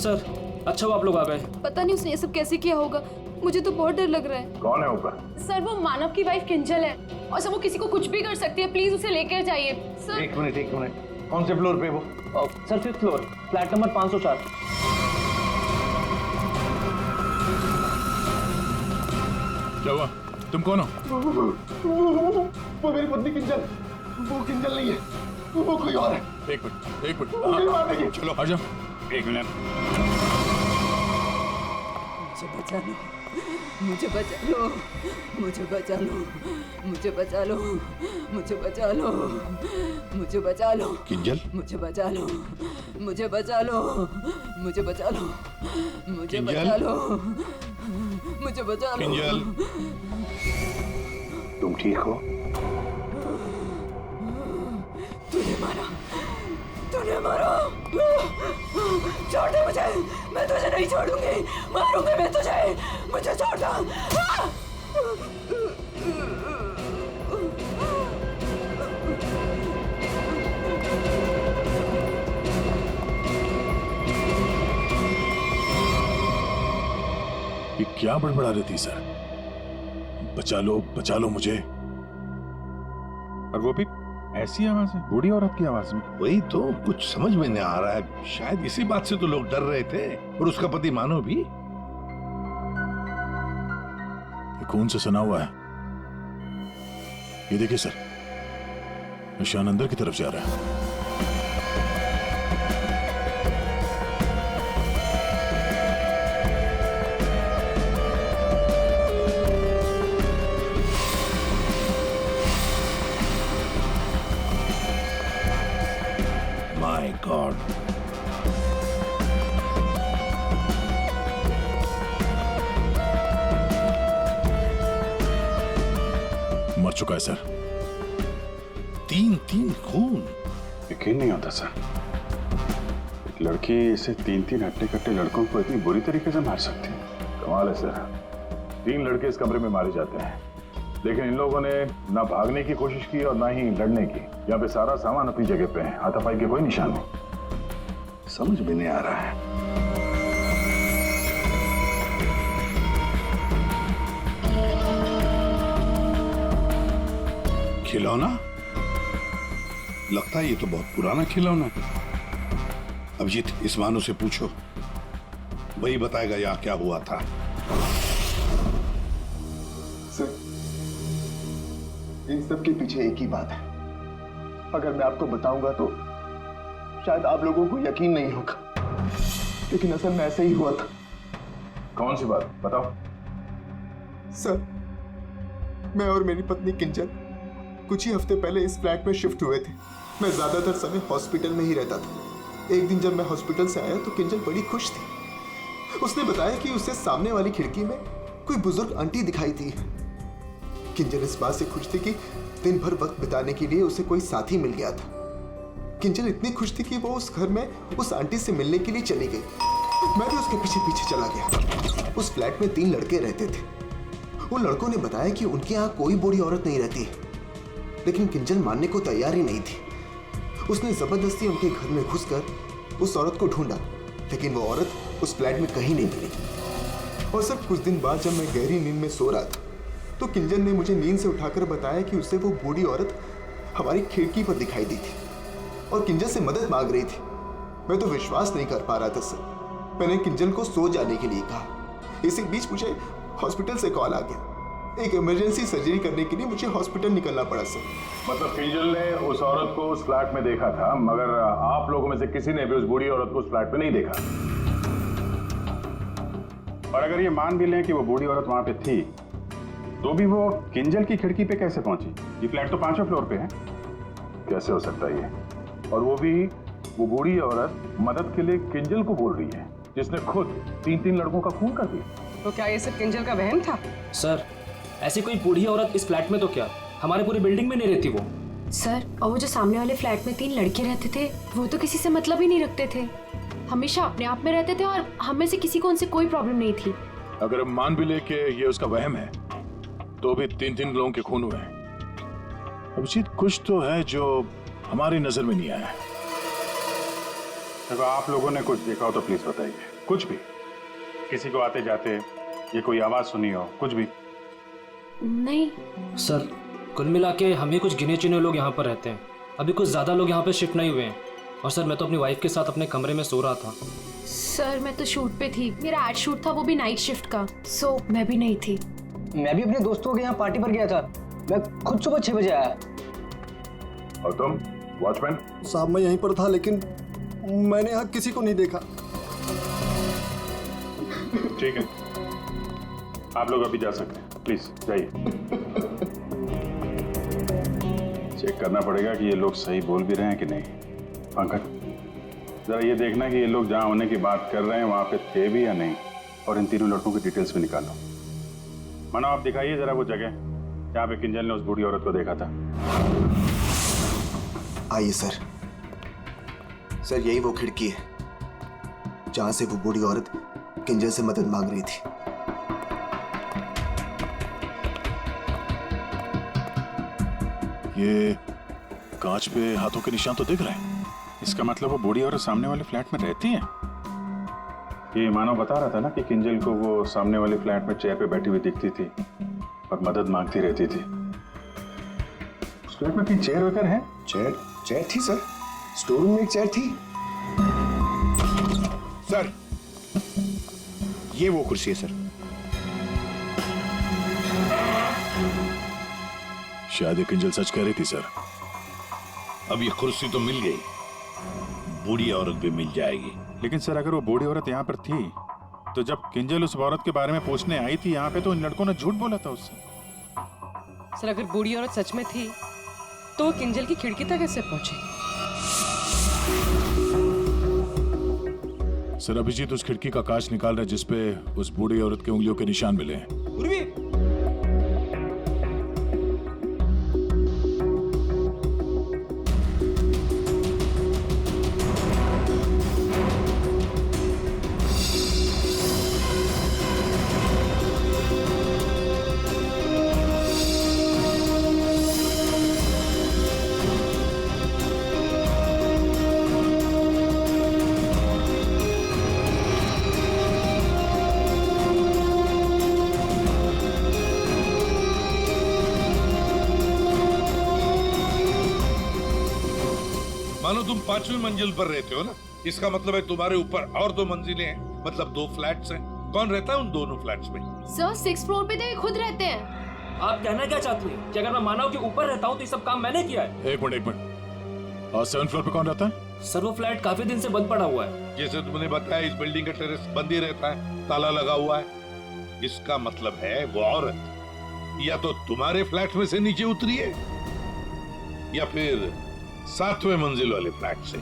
Sir अच्छा वो आप लोग आ गए। पता नहीं उसने ये सब कैसे किया होगा, मुझे तो बहुत डर लग रहा है। कौन है ऊपर? सर वो मानव की वाइफ किंजल है और सर वो किसी को कुछ भी कर सकती है, प्लीज उसे लेकर जाइए सर। एक मिनट, कौन से फ्लोर पे वो? Sir 5th floor, flat number 504। क्या हुआ? तुम कौन हो? वो मेरी पत्नी किंजल। वो किंजल नहीं है, वो कोई और है। एक मिनट हाँ, चलो आ जाओ। एक मिनट। मुझे बचा लो, मुझे बचा लो, मुझे बचा लो, मुझे बचा लो, मुझे बचा लो, किंजल, मुझे बचा लो, मुझे बचा लो, मुझे बचा लो, मुझे बचा लो, मुझे बचा लो। किंजल, तुम ठीक हो? तूने मारा, तूने मारा। छोड़ दे मुझे, मैं तुझे नहीं छोड़ूंगी, मारूंगी मैं तुझे, मुझे छोड़ दो। ये क्या बड़बड़ा रही थी सर? बचा लो मुझे। और वो भी ऐसी आवाज है, बूढ़ी औरत की आवाज में। वही तो कुछ समझ में नहीं आ रहा है। शायद इसी बात से तो लोग डर रहे थे, और उसका पति मानो भी। ये खून से सना हुआ है। ये देखिए सर, निशान अंदर की तरफ जा रहा है। My God. मर चुका है सर। 3 खून। यकीन नहीं होता सर, एक लड़की इसे 3 हट्टे कट्टे लड़कों को इतनी बुरी तरीके से मार सकती है। कमाल है सर। 3 लड़के इस कमरे में मारे जाते हैं, लेकिन इन लोगों ने ना भागने की कोशिश की और ना ही लड़ने की। यहाँ पे सारा सामान अपनी जगह पे है, हाथापाई के कोई निशान नहीं। समझ में नहीं आ रहा है। खिलौना? लगता है ये तो बहुत पुराना खिलौना है। अभिजीत, इस मानो से पूछो, वही बताएगा यहाँ क्या हुआ था। सर, इन सब के पीछे एक ही बात है। अगर मैं आपको बताऊंगा तो शायद आप लोगों को यकीन नहीं होगा, लेकिन असल में ऐसा ही हुआ था। कौन सी बात बताओ? सर, मैं और मेरी पत्नी किंजल कुछ ही हफ्ते पहले इस फ्लैट में शिफ्ट हुए थे। मैं ज्यादातर समय हॉस्पिटल में ही रहता था। एक दिन जब मैं हॉस्पिटल से आया तो किंजल बड़ी खुश थी। उसने बताया कि उसे सामने वाली खिड़की में कोई बुजुर्ग आंटी दिखाई थी। किंजल इस बात से खुश थी कि दिन भर वक्त बिताने के लिए उसे कोई साथी मिल गया था। किंजल इतनी खुश थी कि वो उस घर में उस आंटी से मिलने के लिए चली गई। मैं भी उसके पीछे पीछे चला गया। उस फ्लैट में 3 लड़के रहते थे। उन लड़कों ने बताया कि उनके यहाँ कोई बूढ़ी औरत नहीं रहती, लेकिन किंजल मानने को तैयार ही नहीं थी। उसने जबरदस्ती उनके घर में घुसकर उस औरत को ढूंढा, लेकिन वो औरत उस फ्लैट में कहीं नहीं मिली। और सर, कुछ दिन बाद जब मैं गहरी नींद में सो रहा था तो किंजल ने मुझे नींद से उठाकर बताया कि उसे वो बूढ़ी औरत हमारी खिड़की पर दिखाई दी थी और किंजल से मदद मांग रही थी। मैं तो विश्वास नहीं कर पा रहा था सर। मैंने किंजल को सो जाने के लिए कहा। इसी बीच मुझे हॉस्पिटल से कॉल आ गया। एक इमरजेंसी सर्जरी करने के लिए मुझे हॉस्पिटल निकलना पड़ा सर। मतलब किंजल ने उस औरत को उस फ्लैट में देखा था, मगर आप लोगों में से किसी ने भी उस बूढ़ी औरत को उस फ्लैट में नहीं देखा। और अगर ये मान भी लें कि वो बूढ़ी औरत वहां पे थी, तो भी वो किंजल की खिड़की पे कैसे पहुंची? ये फ्लैट तो 5वें फ्लोर पे है। कैसे हो सकता है ये? और वो भी वो बूढ़ी औरत मदद के लिए किंजल को बोल रही है, जिसने खुद 3 लड़कों का खून कर दिया। तो क्या ये सब किंजल का वहम था? सर ऐसी कोई बूढ़ी औरत इस फ्लैट में तो क्या, हमारे पूरी बिल्डिंग में नहीं रहती वो। सर, और वो जो सामने वाले फ्लैट में 3 लड़के रहते थे, वो तो किसी से मतलब ही नहीं रखते थे। हमेशा अपने आप में रहते थे और हम में से किसी को उनसे कोई प्रॉब्लम नहीं थी। अगर हम मान भी ले कि ये उसका वहम है, तो भी 3 लोगों के खून हुए हैं। अभिजीत, कुछ तो है जो हमारी नजर में नहीं आया है। अगर आप लोगों ने कुछ देखा हो तो प्लीज बताइए। कुछ भी, किसी को आते जाते ये कोई आवाज सुनी हो, कुछ भी? नहीं सर कुल मिला के हम ही कुछ गिने चुने लोग यहाँ पर रहते हैं। अभी कुछ ज़्यादा लोग यहाँ पे शिफ्ट नहीं हुए हैं। और सर मैं तो अपनी वाइफ के साथ अपने कमरे में सो रहा था। सर मैं तो शूट पे थी, मेरा एड शूट था, वो भी नाइट शिफ्ट का, सो मैं भी नहीं थी। मैं भी अपने दोस्तों के यहाँ पार्टी पर गया था, मैं खुद सुबह 6 बजे आया। और तुम वॉचमैन? साहब मैं यहीं पर था, लेकिन मैंने यहाँ किसी को नहीं देखा। ठीक है, आप लोग अभी जा सकते हैं, प्लीज जाइए। चेक करना पड़ेगा कि ये लोग सही बोल भी रहे हैं कि नहीं। पंकज, जरा ये देखना कि ये लोग जहां होने की बात कर रहे हैं वहां पे थे भी या नहीं, और इन तीनों लड़कों की डिटेल्स भी निकालो। मानो आप दिखाइए जरा वो जगह जहां पे किंजल ने उस बूढ़ी औरत को देखा था। आइए सर। सर यही वो खिड़की है जहां से वो बूढ़ी औरत किंजल से मदद मांग रही थी। ये कांच पे हाथों के निशान तो दिख रहे हैं। इसका मतलब वो बूढ़ी औरत सामने वाले फ्लैट में रहती है। ये मानव बता रहा था ना कि किंजल को वो सामने वाले फ्लैट में चेयर पे बैठी हुई दिखती थी और मदद मांगती रहती थी। उस फ्लैट में कहीं चेयर वगैरह है? चेयर थी सर, स्टोर रूम में एक चेयर थी। सर ये वो कुर्सी है सर। शायद ये किंजल सच कह रही थी सर। अब ये कुर्सी तो मिल गई, बूढ़ी औरत भी मिल जाएगी। लेकिन सर अगर वो बूढ़ी औरत यहाँ पर थी तो जब किंजल उस औरत के बारे में पूछने आई थी यहाँ पे तो इन लड़कों ने झूठ बोला था उससे। सर अगर बूढ़ी औरत सच में थी तो वो किंजल की खिड़की तक कैसे पहुंची? सर अभिजीत उस खिड़की का कांच निकाल रहा है जिसपे उस बूढ़ी औरत के उंगलियों के निशान मिले हैं। मानो तुम 5वीं मंजिल पर रहते हो ना, इसका मतलब है तुम्हारे ऊपर और 2 मंजिलें हैं, मतलब 2 फ्लैट्स हैं। कौन रहता है उन दोनों फ्लैट्स में? सर 6th फ्लोर पे तो ये खुद रहते हैं। आप कहना क्या चाहती हैं कि अगर मैं मानव के ऊपर रहता हूँ तो ये सब काम मैंने किया है? एक मिनट और 7th फ्लोर पे कौन रहता है? सर वो फ्लैट काफी दिन से बंद पड़ा हुआ है। जैसे तुमने बताया इस बिल्डिंग का टेरेस बंद ही रहता है, ताला लगा हुआ है। इसका मतलब है वो औरत या तो तुम्हारे फ्लैट में से नीचे उतरी है या फिर 7वें मंजिल वाले फ्लैट से।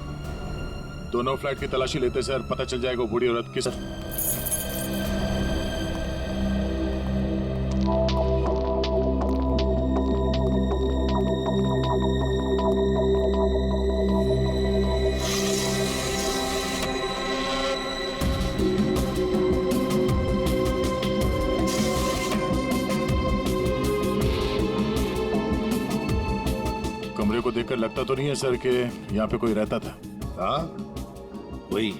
दोनों फ्लैट की तलाशी लेते सर, पता चल जाएगा वो बूढ़ी औरत किस। कमरे को देखकर लगता तो नहीं है सर कि यहाँ पे कोई रहता था। हाँ वही।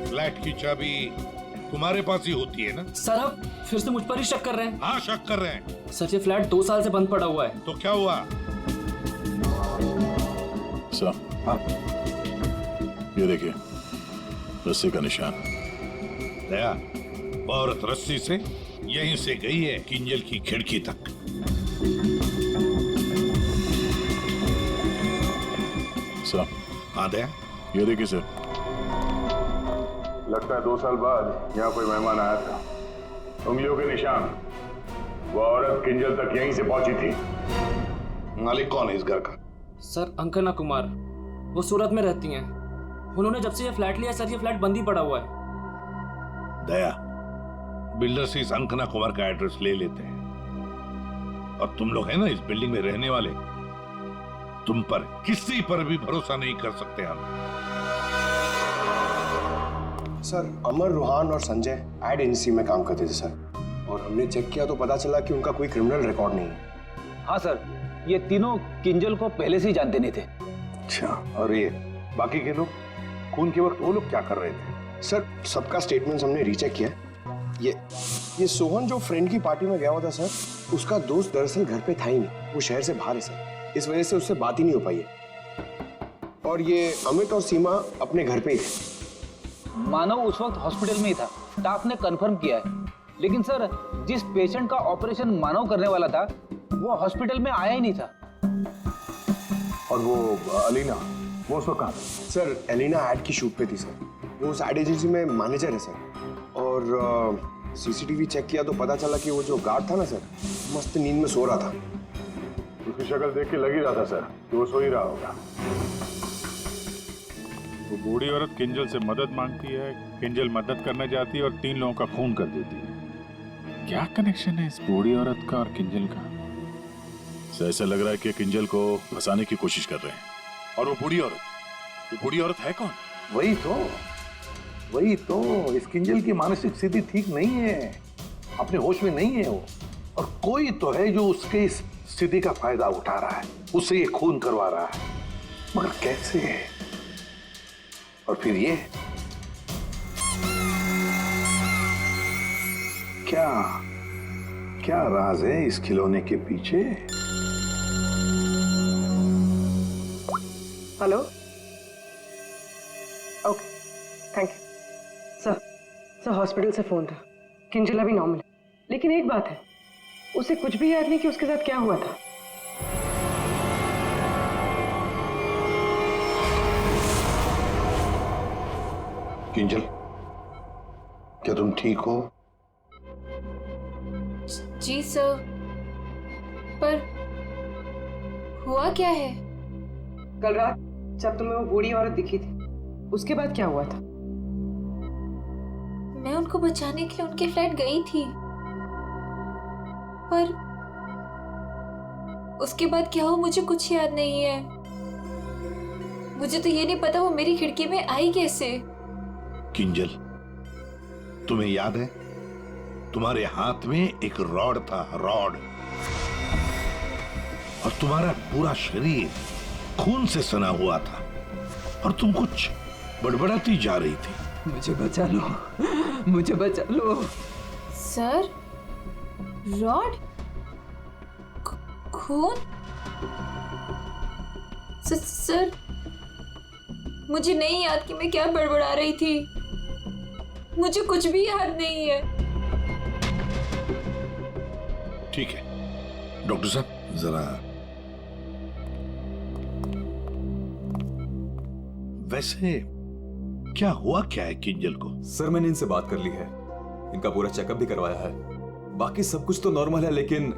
फ्लैट की चाबी तुम्हारे पास ही होती है ना? सर आप फिर से मुझ पर ही शक कर रहे हैं? हाँ शक कर रहे हैं। सर ये फ्लैट 2 साल से बंद पड़ा हुआ है। तो क्या हुआ? सर ये देखिए रस्सी का निशान। दया, वो औरत रस्सी से यहीं से गई है किंजल की खिड़की तक। सर हाँ दया, ये देखिए सर। लगता है 2 साल बाद यहाँ कोई मेहमान आया था। उंगलियों के निशान, वो औरत किंजल तक यहीं से पहुंची थी। मालिक कौन है इस घर का? सर अंकना कुमार, वो सूरत में रहती हैं। उन्होंने जब से ये फ्लैट लिया सर ये फ्लैट बंद ही पड़ा हुआ है। दया, बिल्डर से इस अंकना कुमार का एड्रेस ले लेते हैं। और तुम लोग हैं ना इस बिल्डिंग में रहने वाले, तुम पर किसी पर भी भरोसा नहीं कर सकते हम। सर अमर, रूहान और संजय एड एजेंसी में काम करते थे सर, और हमने चेक किया तो पता चला कि उनका कोई क्रिमिनल रिकॉर्ड नहीं है। हाँ सर, ये तीनों किंजल को पहले से ही जानते नहीं थे। अच्छा, और ये बाकी के लोग खून के वक्त वो लोग क्या कर रहे थे? सर सबका स्टेटमेंट्स हमने रीचेक किया। ये सोहन जो फ्रेंड की पार्टी में गया हुआ था सर, उसका दोस्त दरअसल घर पे था ही नहीं, वो शहर से बाहर है सर, इस वजह से उससे बात ही नहीं हो पाई है। और ये अमित और सीमा अपने घर पे ही थे। मानव उस वक्त हॉस्पिटल में ही था, स्टाफ ने कंफर्म किया है। लेकिन सर, जिस पेशेंट का ऑपरेशन मानव करने वाला था वो हॉस्पिटल में आया ही नहीं था। और वो अलीना, वो उसको कहाँ? सर एलिना एड की शूट पे थी सर, वो उस एड एजेंसी में मैनेजर है सर। और सीसीटीवी चेक किया तो पता चला कि वो जो गार्ड था ना सर, मस्त नींद में सो रहा था। उसकी शक्ल देख के लग ही रहा था सर कि वो सो ही रहा होगा। वो बूढ़ी औरत किंजल से मदद मांगती है, किंजल मदद करने जाती है और 3 लोगों का खून कर देती है। क्या कनेक्शन है इस बूढ़ी औरत का और किंजल का? ऐसा लग रहा है कि किंजल को फंसाने की कोशिश कर रहे हैं। और वो बूढ़ी औरत है कौन? वही तो इस किंजल की मानसिक स्थिति ठीक नहीं है, अपने होश में नहीं है वो। और कोई तो है जो उसके इस स्थिति का फायदा उठा रहा है, उससे ये खून करवा रहा है, मगर कैसे? और फिर ये क्या राज है इस खिलौने के पीछे? Hello, okay, thank you. Sir hospital से फोन था, किंजल अभी नॉर्मल है, लेकिन एक बात है, उसे कुछ भी याद नहीं कि उसके साथ क्या हुआ था। किंजल, क्या तुम ठीक हो? जी सर, पर हुआ क्या है? कल रात जब तुम्हें वो बूढ़ी औरत दिखी थी, उसके बाद क्या हुआ था? मैं उनको बचाने के लिए उनके फ्लैट गई थी, पर उसके बाद क्या हुआ मुझे कुछ याद नहीं है। मुझे तो ये नहीं पता वो मेरी खिड़की में आई कैसे। किंजल, तुम्हें याद है तुम्हारे हाथ में एक रॉड था, रॉड, और तुम्हारा पूरा शरीर खून से सना हुआ था और तुम कुछ बड़बड़ाती जा रही थी। मुझे बचा लो, मुझे बचा लो। सर, रॉड, खून? सर, मुझे नहीं याद कि मैं क्या बड़बड़ा रही थी, मुझे कुछ भी याद नहीं है। ठीक है डॉक्टर साहब, जरा वैसे क्या हुआ क्या है किंजल को? सर मैंने इनसे बात कर ली है, इनका पूरा चेकअप भी करवाया है, बाकी सब कुछ तो नॉर्मल है, लेकिन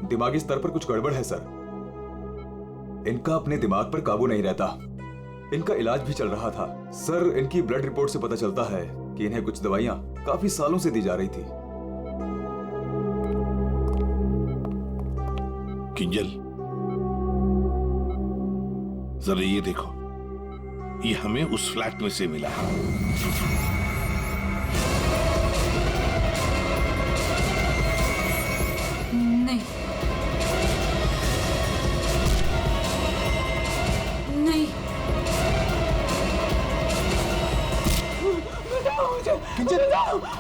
दिमागी स्तर पर कुछ गड़बड़ है सर। इनका अपने दिमाग पर काबू नहीं रहता। इनका इलाज भी चल रहा था सर। इनकी ब्लड रिपोर्ट से पता चलता है कि इन्हें कुछ दवाइयां काफी सालों से दी जा रही थी। किंजल, जरा ये देखो, ये हमें उस फ्लैट में से मिला है। नहीं, नहीं,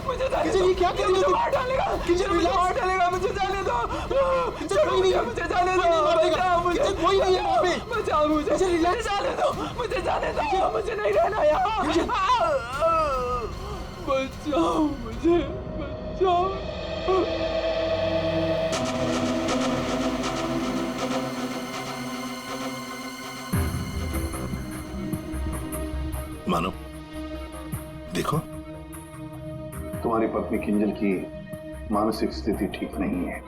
मुझे ये क्या कर रही हो? मार डालेगा, मुझे मार डालेगा, मुझे जाने दो, मुझे जाने दो, कोई नहीं है वहाँ पे, बचाओ मुझे, जाने दो, मुझे जाने दो, मुझे नहीं रहना यहाँ, बचाओ मुझे, बचाओ। मानो, देखो, तुम्हारी पत्नी किंजल की मानसिक स्थिति ठीक नहीं है,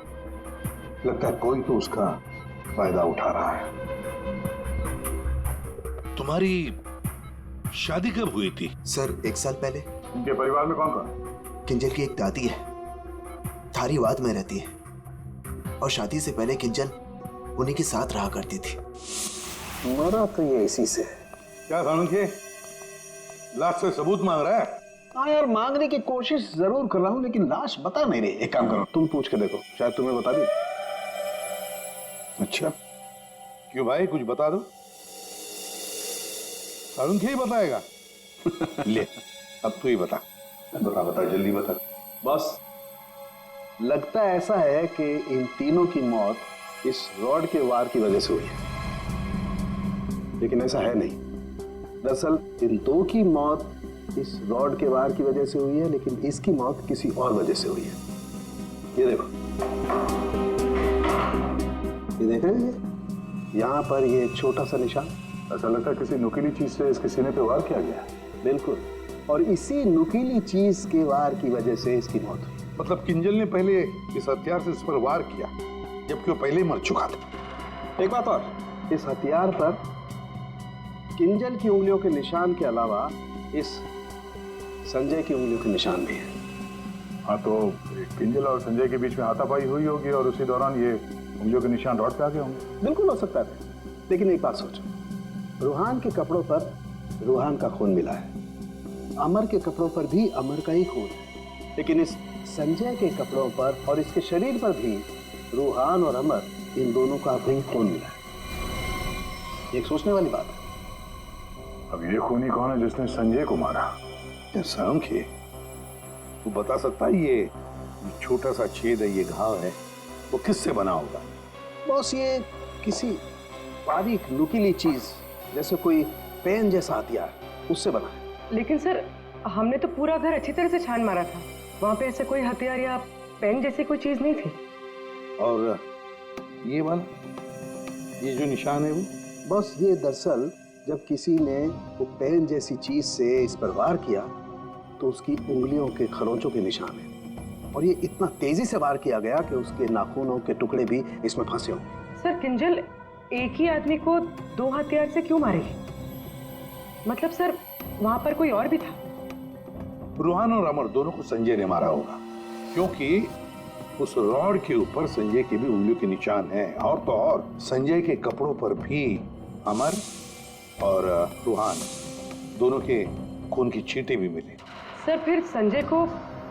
लगता है कोई तो उसका फायदा उठा रहा है। तुम्हारी शादी कब हुई थी? सर 1 साल पहले। इनके परिवार में कौन कौन? किंजल की एक दादी है, धारीवाद में रहती है, और शादी से पहले किंजल उन्हीं के साथ रहा करती थी। मरा तो ये इसी से। क्या कानून के लास्ट से सबूत मांग रहा है? हाँ यार, मांगने की कोशिश जरूर कर रहा हूँ, लेकिन लाश बता नहीं रही। एक काम करो, तुम पूछ के देखो, शायद तुम्हें बता दी। अच्छा, क्यों भाई, कुछ बता दो। अरुण क्या ही बताएगा? ले, अब तू ही बता। बता जल्दी बता। बस लगता ऐसा है कि इन तीनों की मौत इस रॉड के वार की वजह से हुई है, लेकिन ऐसा है नहीं। दरअसल इन दो की मौत इस रॉड के वार की वजह से हुई है, लेकिन इसकी मौत किसी और वजह से हुई है। ये देखो, ये देख रहे हैं, यहाँ पर ये छोटा सा निशान। ऐसा लगता है किसी नुकीली चीज से इसके सीने पे वार किया गया। बिल्कुल, और इसी नुकीली चीज के वार की वजह से इसकी मौत हुई। मतलब किंजल ने पहले इस हथियार से इस पर वार किया, जबकि वो पहले ही मर चुका था। एक बात और, इस हथियार पर किंजल की उंगलियों के निशान के अलावा इस संजय की उंगलियों के निशान भी है। हाँ, तो किंजल और संजय के बीच में हाथापाई हुई होगी और उसी दौरान ये उंगलियों के निशान रॉड पे आ गए होंगे। बिल्कुल हो सकता है, लेकिन एक बात सोचो, रूहान के कपड़ों पर रूहान का खून मिला है, अमर के कपड़ों पर भी अमर का ही खून है, लेकिन इस संजय के कपड़ों पर और इसके शरीर पर भी रूहान और अमर, इन दोनों का भी खून मिला है। एक सोचने वाली बात है। अब ये खूनी कौन है जिसने संजय को मारा? सांख्य, तू बता सकता है ये छोटा सा छेद है, ये घाव है, वो किससे बना होगा? बॉस, ये किसी बारीक नुकीली चीज जैसे कोई पेन जैसा हथियार, उससे बना है। लेकिन सर, हमने तो पूरा घर अच्छी तरह से छान मारा था, वहां पे ऐसे कोई हथियार या पेन जैसी कोई चीज नहीं थी। और ये वाला, ये जो निशान है वो? बस ये दरअसल जब किसी ने वो पेन जैसी चीज से इस पर वार किया तो उसकी उंगलियों के खरोंचों के निशान है, और ये इतना तेजी से वार किया गया कि उसके नाखूनों के टुकड़े भी इसमें फंसे होंगे। सर, किंजल एक ही आदमी को दो हथियार से क्यों मारेगी? मतलब सर, वहां पर कोई और भी था? रूहान और अमर दोनों को संजय ने मारा होगा, क्योंकि उस रॉड के ऊपर संजय की भी उंगलियों के निशान हैं, और तो और संजय के कपड़ों पर भी अमर और रूहान दोनों के खून की छींटे भी मिले। सर, फिर संजय को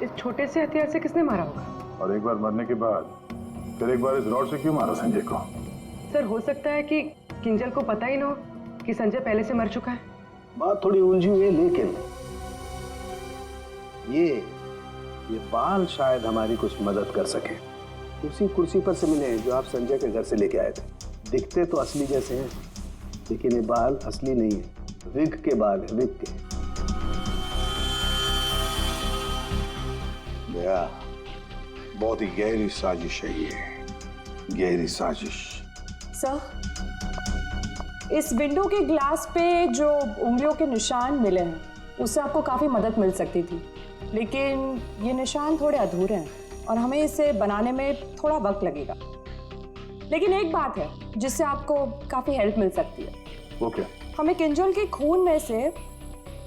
इस छोटे से हथियार से किसने मारा होगा? और एक बार मरने के बाद फिर एक बार इस रॉड से क्यों मारा संजय को? सर, हो सकता है कि किंजल को पता ही ना हो कि संजय पहले से मर चुका है। बात थोड़ी उलझी हुई है, लेकिन ये बाल शायद हमारी कुछ मदद कर सके। उसी कुर्सी पर से मिले जो आप संजय के घर से लेके आए थे। दिखते तो असली जैसे हैं, लेकिन ये बाल असली नहीं है, विग के बाल है, विग के। बहुत ही गहरी साजिश है ये, गहरी साजिश। सर, इस विंडो के ग्लास पे जो उंगलियों के निशान मिले हैं, उससे आपको काफ़ी मदद मिल सकती थी, लेकिन ये निशान थोड़े अधूरे हैं और हमें इसे बनाने में थोड़ा वक्त लगेगा। लेकिन एक बात है जिससे आपको काफ़ी हेल्प मिल सकती है। वो क्या? हमें किंजल के खून में से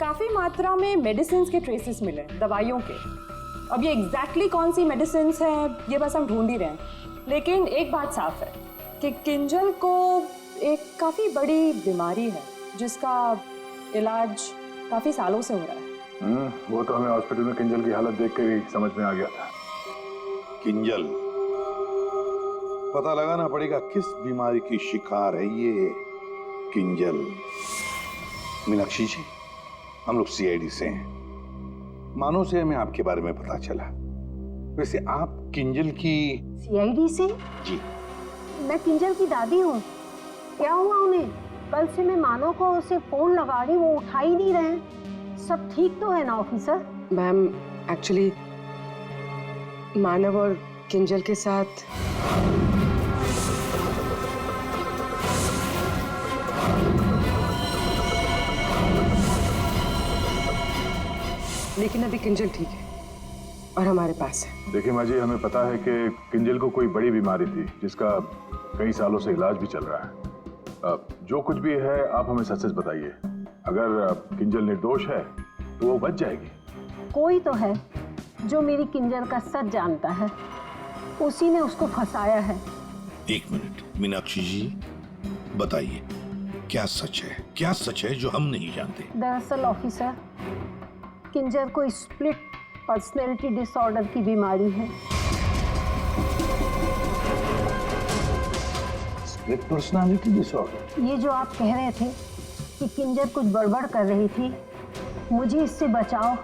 काफ़ी मात्रा में मेडिसिन के ट्रेसेस मिले, दवाइयों के। अब ये एग्जैक्टली कौन सी मेडिसिन हैं ये बस हम ढूंढ ही रहे हैं, लेकिन एक बात साफ है कि किंजल को एक काफ़ी बड़ी बीमारी है जिसका इलाज काफ़ी सालों से हो रहा है। वो तो हमें हॉस्पिटल में किंजल की हालत देख कर ही समझ में आ गया था। किंजल, पता लगाना पड़ेगा किस बीमारी की शिकार है ये किंजल। मीनाक्षी जी, हम लोग सीआईडी से हैं, मानो से हमें आपके बारे में पता चला। वैसे आप किंजल की? सीआईडी से? जी। मैं किंजल की दादी हूँ। क्या हुआ उन्हें? कल से मैं मानव को उसे फोन लगा रही, वो उठा ही नहीं रहे। सब ठीक तो है ना ऑफिसर? मैम, एक्चुअली मानव और किंजल के साथ लेकिन अभी किंजल ठीक है और हमारे पास है। देखिए माँ जी, हमें पता है कि किंजल को कोई बड़ी बीमारी थी जिसका कई सालों से इलाज भी चल रहा है। जो कुछ भी है आप हमें सच सच बताइए। अगर किंजल निर्दोष है तो वो बच जाएगी। कोई तो है जो मेरी किंजल का सच जानता है, उसी ने उसको फंसाया है। एक मिनट मीनाक्षी जी, बताइए क्या सच है, क्या सच है जो हम नहीं जानते? दरअसल ऑफिसर, किंजर को स्प्लिट पर्सनैलिटी डिसऑर्डर की बीमारी है। Split personality disorder? ये जो आप कह रहे थे कि किंजर कुछ गड़बड़ कर रही थी, मुझे इससे बचाओ,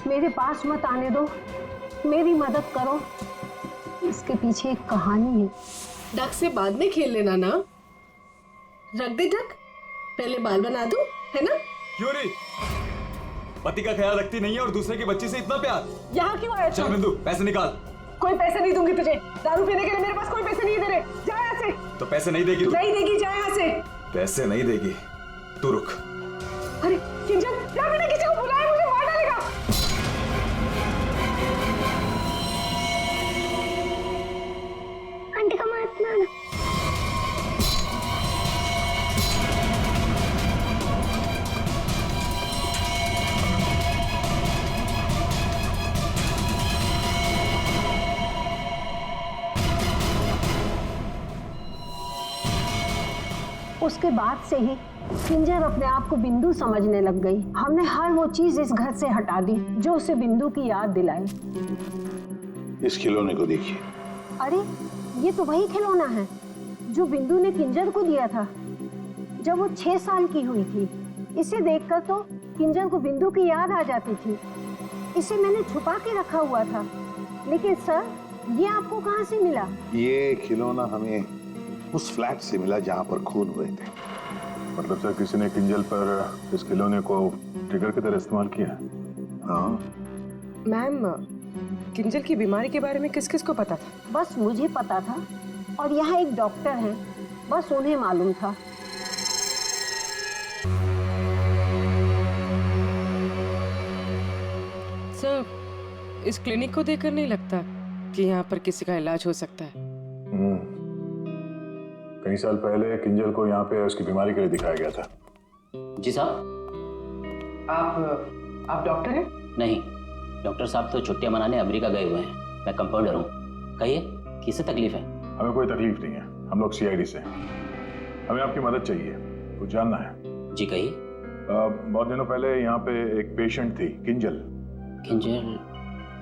मेरे पास मत आने दो, मेरी मदद करो। इसके पीछे एक कहानी है। डक से बाद में खेल लेना ना, रख दे डक, पहले बाल बना दो, है ना? क्यों रे? पति का ख्याल रखती नहीं है और दूसरे की बच्ची से इतना प्यार। यहाँ क्यों आया? चल बिंदु, पैसे निकाल। कोई पैसे नहीं दूंगी तुझे, दारू पीने के लिए मेरे पास कोई पैसे नहीं दे रहे। जा यहाँ से। तो पैसे नहीं देगी तू? नहीं देगी, जा यहाँ से। पैसे नहीं देगी, तू रुक। अरे किंजल, या मैंने किसी को बुलाया, मुझे मार डालेगा। आंटी का मत मारना। उसके बाद से ही किंजर अपने आप को बिंदु समझने लग गई। हमने हर वो चीज इस घर से हटा दी जो उसे बिंदु की याद दिलाए। इस खिलौने को देखिए। अरे ये तो वही खिलौना है जो बिंदु ने किंजर को दिया था जब वो 6 साल की हुई थी। इसे देखकर तो किंजर को बिंदु की याद आ जाती थी। इसे मैंने छुपा के रखा हुआ था। लेकिन सर, ये आपको कहाँ से मिला? ये खिलौना हमें उस फ्लैट से मिला जहाँ पर खून हुए थे। मतलब सर, किसी ने किंजल पर इस खिलौने को ट्रिगर की तरह इस्तेमाल किया? हाँ मैम, किंजल की बीमारी के बारे में किस किस को पता था? बस मुझे पता था और यहाँ एक डॉक्टर है, बस उन्हें मालूम था। सर, इस क्लिनिक को देखकर नहीं लगता कि यहाँ पर किसी का इलाज हो सकता है। कई साल पहले किंजल को यहाँ पे उसकी बीमारी के लिए दिखाया गया था। जी साहब। आप डॉक्टर हैं? नहीं, डॉक्टर साहब तो छुट्टियां मनाने अमेरिका गए हुए हैं। मैं कंपाउंडर हूँ। कहिए, किससे तकलीफ है? हमें कोई तकलीफ नहीं है, हम लोग CID से हैं। हमें आपकी मदद चाहिए, कुछ जानना है। जी कहिए। बहुत दिनों पहले यहाँ पे एक पेशेंट थी, किंजल। किंजल?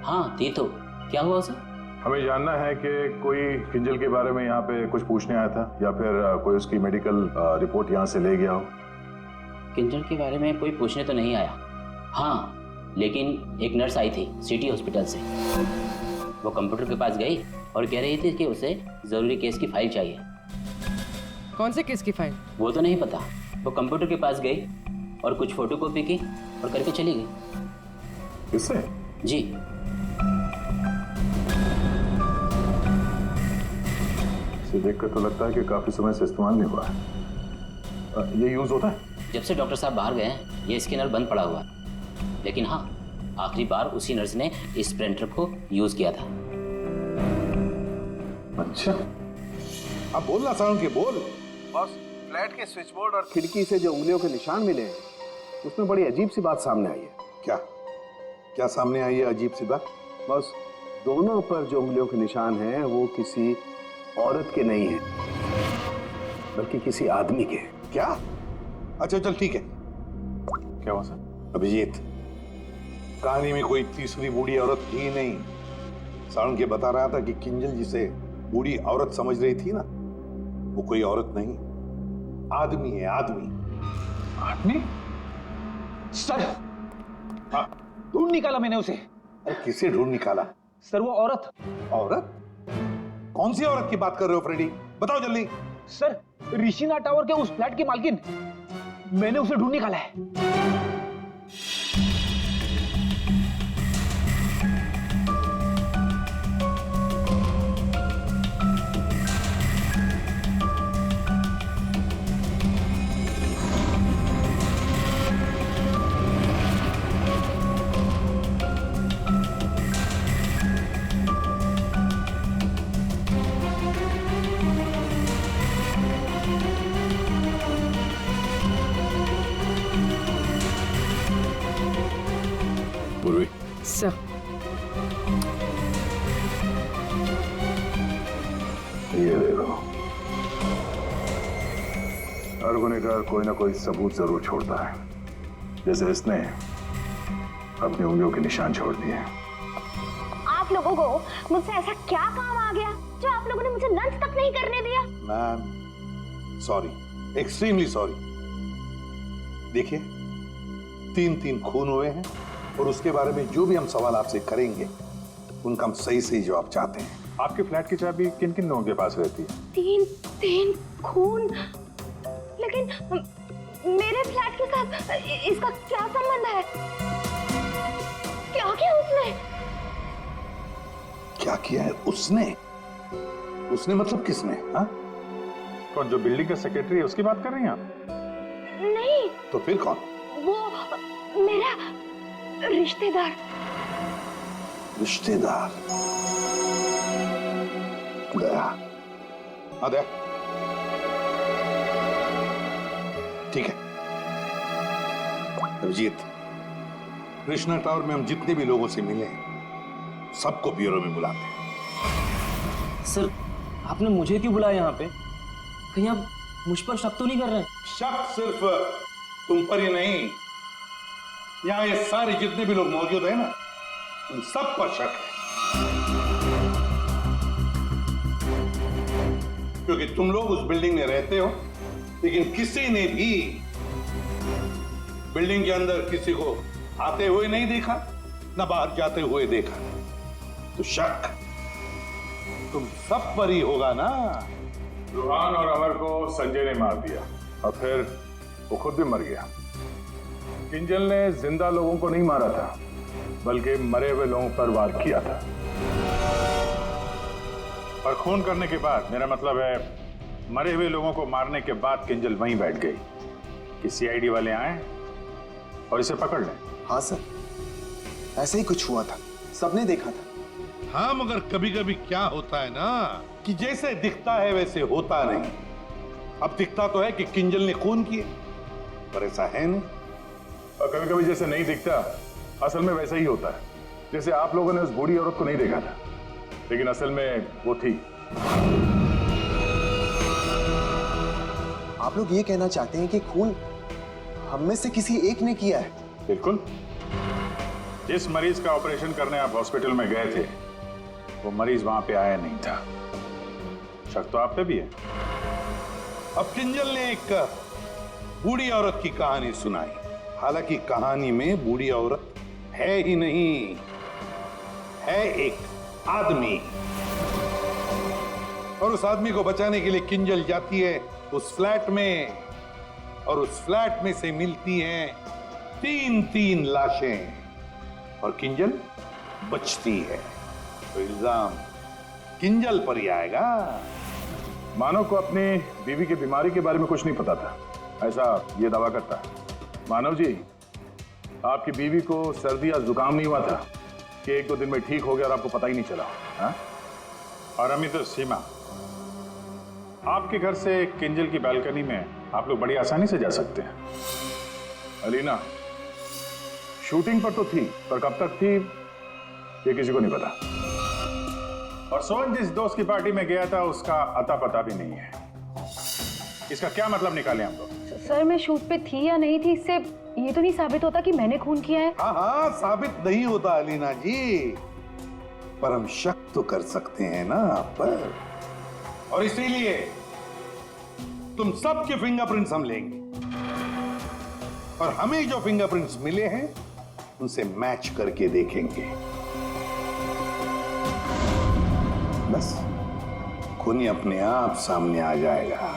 हाँ थी तो, क्या हुआ उसे? हमें जानना है कि कोई किंजल के बारे में यहाँ पे कुछ पूछने आया था या फिर कोई उसकी मेडिकल रिपोर्ट यहाँ से ले गया हो। किंजल के बारे में कोई पूछने तो नहीं आया। हाँ, लेकिन एक नर्स आई थी सिटी हॉस्पिटल से। वो कंप्यूटर के पास गई और कह रही थी कि उसे जरूरी केस की फाइल चाहिए। कौन से केस की फाइल? वो तो नहीं पता। वो कंप्यूटर के पास गई और कुछ फोटोकॉपी की और करके चली गई। किससे? जी। इसे देखकर तो लगता है कि काफी समय से इस्तेमाल नहीं हुआ है। ये यूज होता है? जब से डॉक्टर साहब बाहर गए हैं ये स्कैनर बंद पड़ा हुआ है। लेकिन हाँ, आखिरी बार उसी नर्स ने इस प्रिंटर को यूज किया था। अच्छा, अब बोलना साउंड के बोल। बस, फ्लैट के स्विच बोर्ड और खिड़की से जो उंगलियों के निशान मिले हैं उसमें बड़ी अजीब सी बात सामने आई है। क्या सामने आई है अजीब सी बात? बस, दोनों पर जो उंगलियों के निशान हैं वो किसी औरत के नहीं है बल्कि किसी आदमी के। क्या? अच्छा चल ठीक है। क्या हुआ सर? अभिजीत, कहानी में कोई तीसरी बूढ़ी औरत थी नहीं। साउंड के बता रहा था कि किंजल जिसे बूढ़ी औरत समझ रही थी ना, वो कोई औरत नहीं, आदमी है। आदमी? सर, ढूंढ निकाला मैंने उसे। अरे किसे ढूंढ निकाला? सर, वो औरत। औरत? कौन सी औरत की बात कर रहे हो फ्रेडी? बताओ जल्दी। सर, ऋषिना टावर के उस फ्लैट की मालकिन। मैंने उसे ढूंढ निकाला है। सर, ये देखो, हर गुनहगार कोई ना कोई सबूत जरूर छोड़ता है। जैसे इसने अपनी उंगलियों के निशान छोड़ दिए। आप लोगों को मुझसे ऐसा क्या काम आ गया जो आप लोगों ने मुझे लंच तक नहीं करने दिया? Ma'am sorry, extremely sorry. देखिए 3 खून हुए हैं और उसके बारे में जो भी हम सवाल आपसे करेंगे उनका हम सही सही जवाब चाहते हैं। आपके फ्लैट की चाबी किन किन लोगों के पास रहती है? 3 खून, लेकिन मेरे फ्लैट के साथ इसका क्या संबंध है? क्या किया उसने? क्या किया है उसने? उसने मतलब किसने? हाँ? कौन, जो बिल्डिंग का सेक्रेटरी है उसकी बात कर रही हैं आप? नहीं। तो फिर कौन? वो मेरा रिश्तेदार। रिश्तेदार? दया। हाँ दया, ठीक है। अभिजीत, कृष्णा टावर में हम जितने भी लोगों से मिले हैं सबको ब्यूरो में बुलाते हैं। सर आपने मुझे क्यों बुलाया यहाँ पे? कहीं आप मुझ पर शक तो नहीं कर रहे? शक सिर्फ तुम पर ही नहीं, यहाँ ये सारे जितने भी लोग मौजूद हैं ना, उन सब पर शक है। क्योंकि तुम लोग उस बिल्डिंग में रहते हो, लेकिन किसी ने भी बिल्डिंग के अंदर किसी को आते हुए नहीं देखा, ना बाहर जाते हुए देखा। तो शक तुम सब पर ही होगा ना। रूहान और अमर को संजय ने मार दिया और फिर वो खुद भी मर गया। किंजल ने जिंदा लोगों को नहीं मारा था, बल्कि मरे हुए लोगों पर वार किया था। और खून करने के बाद, मेरा मतलब है मरे हुए लोगों को मारने के बाद किंजल वहीं बैठ गई कि सीआईडी वाले आए और इसे पकड़ लें। हाँ सर, ऐसे ही कुछ हुआ था, सबने देखा था। हाँ, मगर कभी कभी क्या होता है ना कि जैसे दिखता है वैसे होता नहीं। अब दिखता तो है कि किंजल ने खून किए, पर ऐसा है नहीं। और कभी कभी जैसे नहीं दिखता, असल में वैसा ही होता है। जैसे आप लोगों ने उस बूढ़ी औरत को नहीं देखा था, लेकिन असल में वो थी। आप लोग ये कहना चाहते हैं कि खून हम में से किसी एक ने किया है? बिल्कुल। जिस मरीज का ऑपरेशन करने आप हॉस्पिटल में गए थे, वो मरीज वहां पे आया नहीं था। शक तो आप पे भी है। अब किंजल ने एक बूढ़ी औरत की कहानी सुनाई। हालांकि कहानी में बूढ़ी औरत है ही नहीं, है एक आदमी। और उस आदमी को बचाने के लिए किंजल जाती है उस फ्लैट में, और उस फ्लैट में से मिलती हैं 3 लाशें, और किंजल बचती है। तो इल्जाम किंजल पर ही आएगा। मानव को अपनी बीवी की बीमारी के बारे में कुछ नहीं पता था, ऐसा ये दावा करता है। मानव जी, आपकी बीवी को सर्दी या जुकाम नहीं हुआ था कि 1-2 दिन में ठीक हो गया और आपको पता ही नहीं चला? हा? और अमित सीमा, आपके घर से किंजल की बालकनी में आप लोग बड़ी आसानी से जा सकते हैं। अलीना शूटिंग पर तो थी, पर कब तक थी ये किसी को नहीं पता। और सोहन जिस दोस्त की पार्टी में गया था उसका अता पता भी नहीं है। इसका क्या मतलब निकाले हम लोग? सर मैं शूट पे थी या नहीं थी, इससे ये तो नहीं साबित होता कि मैंने खून किया है। हाँ, साबित नहीं होता अलीना जी, पर हम शक तो कर सकते हैं ना आप पर। और इसीलिए तुम सबके फिंगरप्रिंट्स हम लेंगे, और हमें जो फिंगरप्रिंट्स मिले हैं उनसे मैच करके देखेंगे। बस खून ही अपने आप सामने आ जाएगा।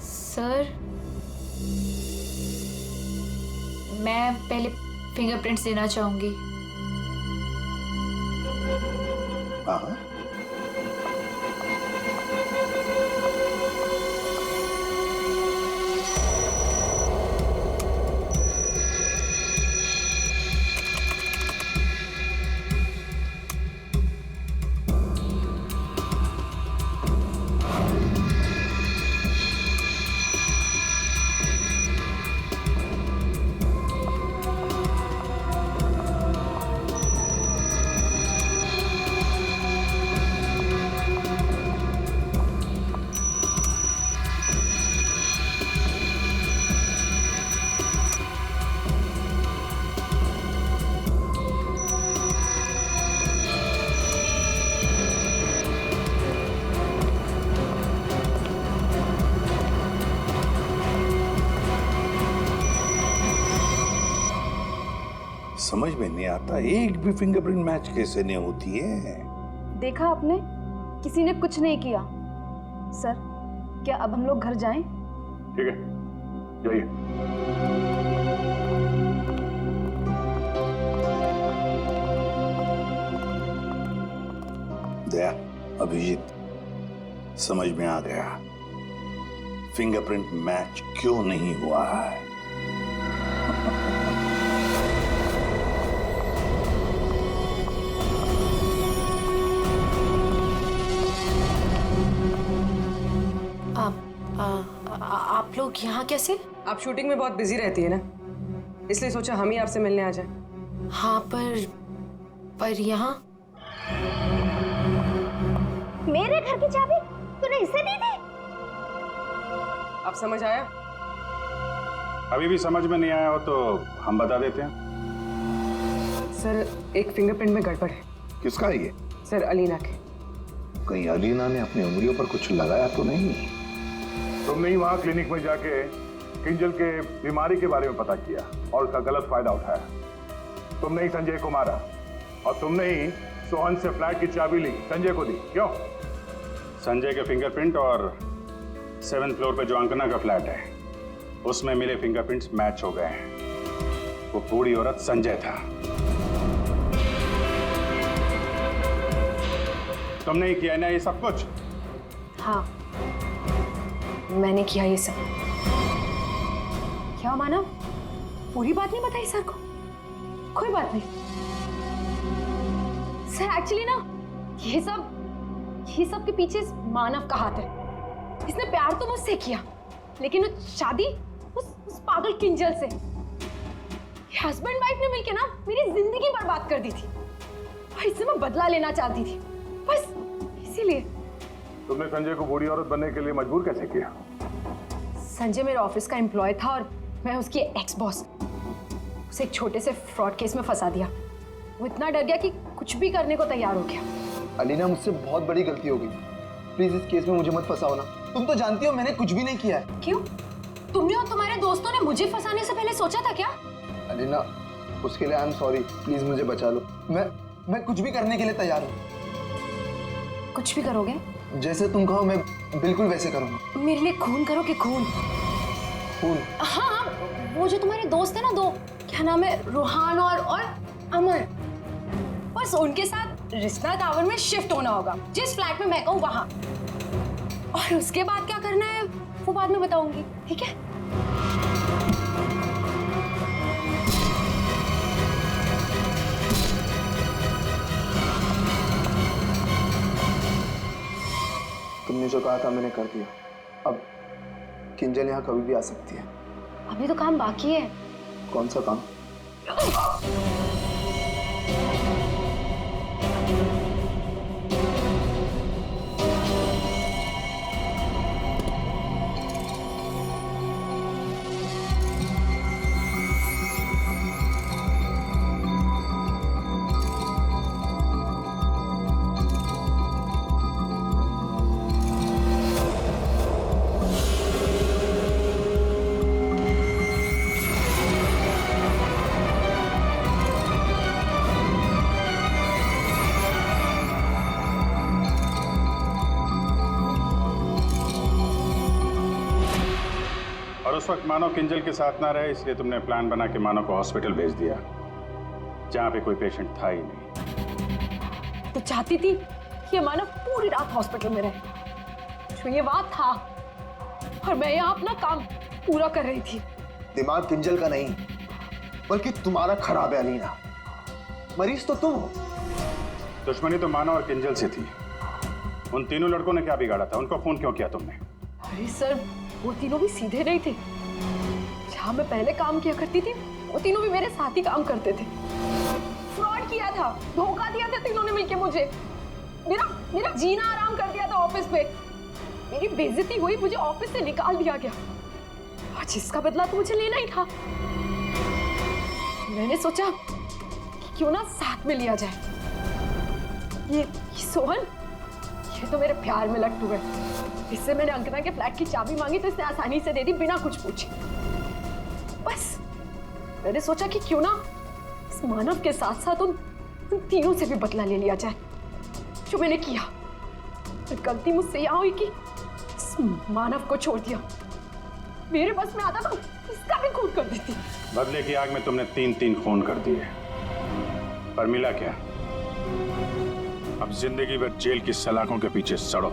सर मैं पहले फिंगरप्रिंट्स देना चाहूंगी। हाँ, समझ में नहीं आता, एक भी फिंगरप्रिंट मैच कैसे नहीं होती है। देखा आपने, किसी ने कुछ नहीं किया। सर, क्या अब हम लोग घर जाएं? ठीक है, जाइए। दया, अभिजीत, समझ में आ गया फिंगरप्रिंट मैच क्यों नहीं हुआ है। आप लोग यहाँ कैसे? आप शूटिंग में बहुत बिजी रहती है ना, इसलिए सोचा हम ही आपसे मिलने आ जाएं। हाँ, पर यहाँ मेरे घर की चाबी तूने इसे दी थी? अब समझ आया? अभी भी समझ में नहीं आया हो तो हम बता देते हैं। सर, एक फिंगरप्रिंट में गड़बड़ है। किसका ये? सर, अलीना के। कहीं अलीना ने अपनी उंगलियों पर कुछ लगाया तो नहीं? तुमने ही वहां क्लिनिक में जाके किंजल के बीमारी के बारे में पता किया और उसका गलत फायदा उठाया। तुमने ही संजय को मारा और तुमने ही सोहन से फ्लैट की चाबी ली, संजय को दी। क्यों? संजय के फिंगरप्रिंट और 7th फ्लोर पे जो अंकना का फ्लैट है उसमें मिले फिंगरप्रिंट्स मैच हो गए हैं। वो बूढ़ी औरत संजय था। तुमने ही किया ना ये सब कुछ? हाँ, मैंने किया ये सब। क्या मानव, पूरी बात नहीं बताई सर को? कोई बात नहीं सर, एक्चुअली ना ये सब के पीछे मानव का हाथ है। इसने प्यार तो मुझसे किया, लेकिन शादी उस पागल किंजल से। हस्बैंड वाइफ ने मिलकर ना मेरी जिंदगी बर्बाद कर दी थी और इससे मैं बदला लेना चाहती थी, बस इसीलिए। तुमने संजय को बूढ़ी औरत बनने के लिए मजबूर कैसे किया? संजय मेरे ऑफिस का एम्प्लॉय था और मैं उसकी एक्स बॉस। उसे एक छोटे से फ्रॉड केस में फंसा दिया। वो इतना डर गया कि कुछ भी करने को तैयार हो गया। अलीना, मुझसे बहुत बड़ी गलती हो गई। प्लीज इस केस में मुझे मत फंसाओ ना। तुम तो जानती हो मैंने कुछ भी नहीं किया है। क्यों? तुमने और तुम्हारे दोस्तों ने मुझे फंसाने से पहले सोचा था क्या? अलीना, उसके लिए आई एम सॉरी। प्लीज मुझे बचा लो। मैं कुछ भी करने के लिए तैयार हूँ। कुछ भी करोगे? जैसे तुम कहो मैं बिल्कुल वैसे करूँगा। मेरे लिए खून करोगे? खून? खून? हाँ, वो जो तुम्हारे दोस्त है ना, दो, क्या नाम है, रूहान और अमर, बस उनके साथ रिश्ता टावर में शिफ्ट होना होगा, जिस फ्लैट में मैं कहूँ वहां। और उसके बाद क्या करना है वो बाद में बताऊंगी, ठीक है? तुमने जो कहा था मैंने कर दिया। अब किंजल यहाँ कभी भी आ सकती है। अभी तो काम बाकी है। कौन सा काम? उस वक्त मानव किंजल के साथ ना रहे, इसलिए तुमने प्लान बना के मानव को हॉस्पिटल भेज दिया जहां पे कोई पेशेंट था ही नहीं। तो चाहती थी कि मानव पूरी रात हॉस्पिटल में रहे, जो ये बात था, और मैं यहाँ अपना काम पूरा कर रही थी। दिमाग किंजल का नहीं बल्कि तुम्हारा खराब है अलीना। मरीज तो तुम हो। दुश्मनी तो मानव और किंजल से थी। उन तीनों लड़कों ने क्या बिगाड़ा था? उनको फोन क्यों किया तुमने? अरे सर, वो तीनों भी सीधे नहीं थे। जहाँ मैं पहले काम किया करती थी वो तीनों भी मेरे साथ ही काम करते थे। फ्रॉड किया था, धोखा दिया था तीनों ने मिलके मुझे। मेरा जीना आराम कर दिया था ऑफिस पे। मेरी बेइज्जती हुई, मुझे ऑफिस से निकाल दिया गया, और जिसका बदला तो मुझे लेना ही था। मैंने सोचा कि क्यों ना साथ में लिया जाए। ये सोहन, ये तो मेरे प्यार में लट्टू है। इससे मैंने अंकना के फ्लैट की चाबी मांगी तो इसने आसानी से दे दी, बिना कुछ पूछे। बस मैंने सोचा कि क्यों ना इस मानव के साथ साथ उन तीनों से भी बदला ले लिया जाए जो मैंने किया। और गलती मुझसे यहाँ हुई कि इस मानव को छोड़ दिया। मेरे बस में आता तो इसका भी खून कर देती। बदले की आग में तुमने 3 खून कर दिए, पर मिला क्या? अब जिंदगी भर जेल की सलाखों के पीछे सड़ो।